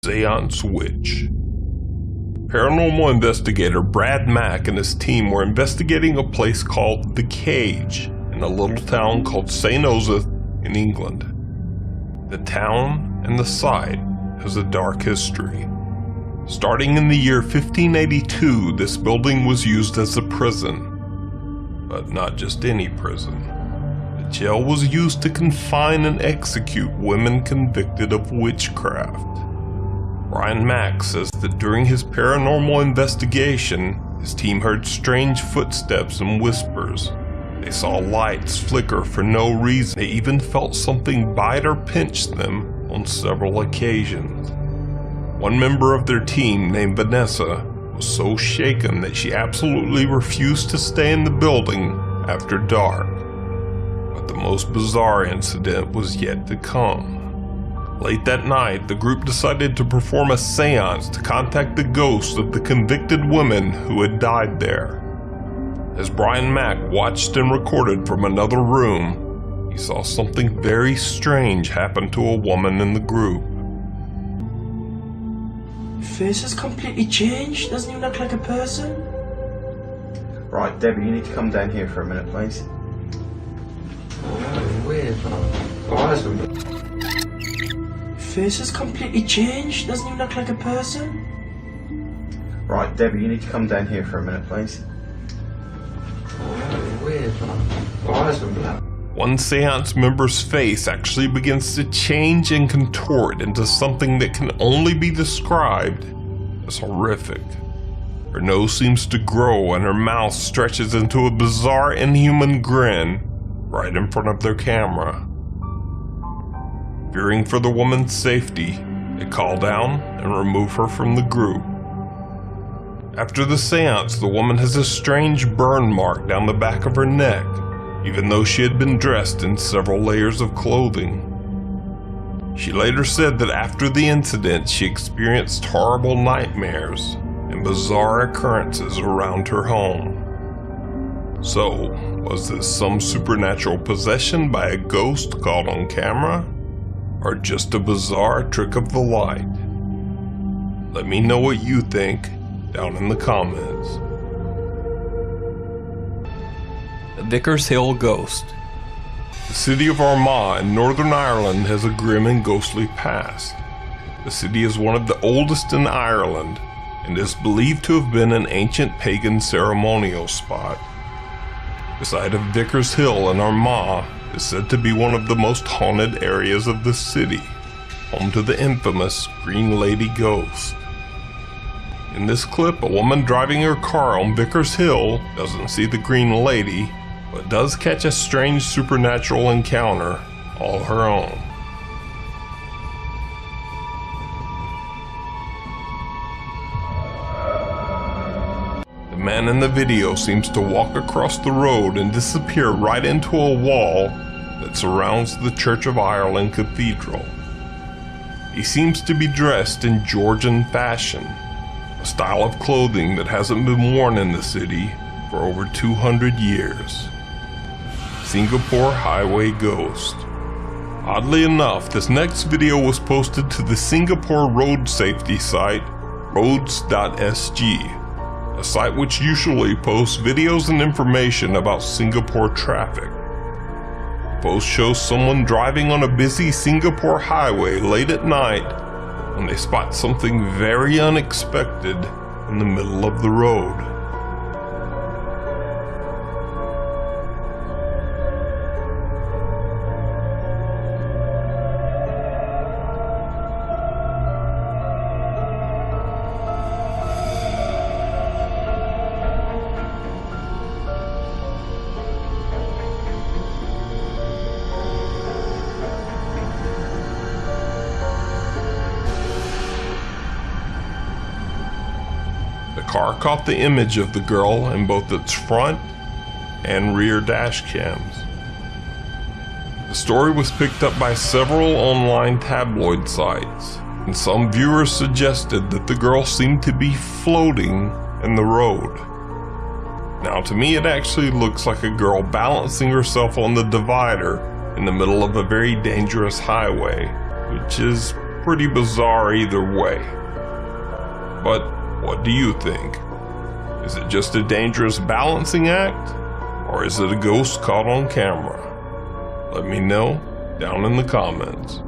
Seance Witch. Paranormal investigator Brad Mack and his team were investigating a place called The Cage in a little town called St. Osyth in England. The town and the site has a dark history. Starting in the year 1582, this building was used as a prison. But not just any prison. The jail was used to confine and execute women convicted of witchcraft. Brian Mack says that during his paranormal investigation, his team heard strange footsteps and whispers. They saw lights flicker for no reason. They even felt something bite or pinch them on several occasions. One member of their team, named Vanessa, was so shaken that she absolutely refused to stay in the building after dark. But the most bizarre incident was yet to come. Late that night, the group decided to perform a seance to contact the ghosts of the convicted women who had died there. As Brian Mack watched and recorded from another room, he saw something very strange happen to a woman in the group. Face has completely changed. Doesn't even look like a person. Right, Debbie, you need to come down here for a minute, please. Oh, weird. Face has completely changed. Doesn't even look like a person. Right, Debbie, you need to come down here for a minute, please. Oh, weird. One seance member's face actually begins to change and contort into something that can only be described as horrific. Her nose seems to grow and her mouth stretches into a bizarre inhuman grin right in front of their camera. Fearing for the woman's safety, they call down and remove her from the group. After the seance, the woman has a strange burn mark down the back of her neck, even though she had been dressed in several layers of clothing. She later said that after the incident, she experienced horrible nightmares and bizarre occurrences around her home. So, was this some supernatural possession by a ghost caught on camera? Or just a bizarre trick of the light? Let me know what you think down in the comments. The Vickers Hill Ghost. The city of Armagh in Northern Ireland has a grim and ghostly past. The city is one of the oldest in Ireland and is believed to have been an ancient pagan ceremonial spot. The site of Vickers Hill in Armagh is said to be one of the most haunted areas of the city, home to the infamous Green Lady ghost. In this clip, a woman driving her car on Vickers Hill doesn't see the Green Lady, but does catch a strange supernatural encounter all her own. The man in the video seems to walk across the road and disappear right into a wall that surrounds the Church of Ireland Cathedral. He seems to be dressed in Georgian fashion, a style of clothing that hasn't been worn in the city for over 200 years. Singapore Highway Ghost. Oddly enough, this next video was posted to the Singapore road safety site, roads.sg, a site which usually posts videos and information about Singapore traffic. The post shows someone driving on a busy Singapore highway late at night when they spot something very unexpected in the middle of the road. The car caught the image of the girl in both its front and rear dash cams. The story was picked up by several online tabloid sites, and some viewers suggested that the girl seemed to be floating in the road. Now, to me, it actually looks like a girl balancing herself on the divider in the middle of a very dangerous highway, which is pretty bizarre either way. But what do you think? Is it just a dangerous balancing act? Or is it a ghost caught on camera? Let me know down in the comments.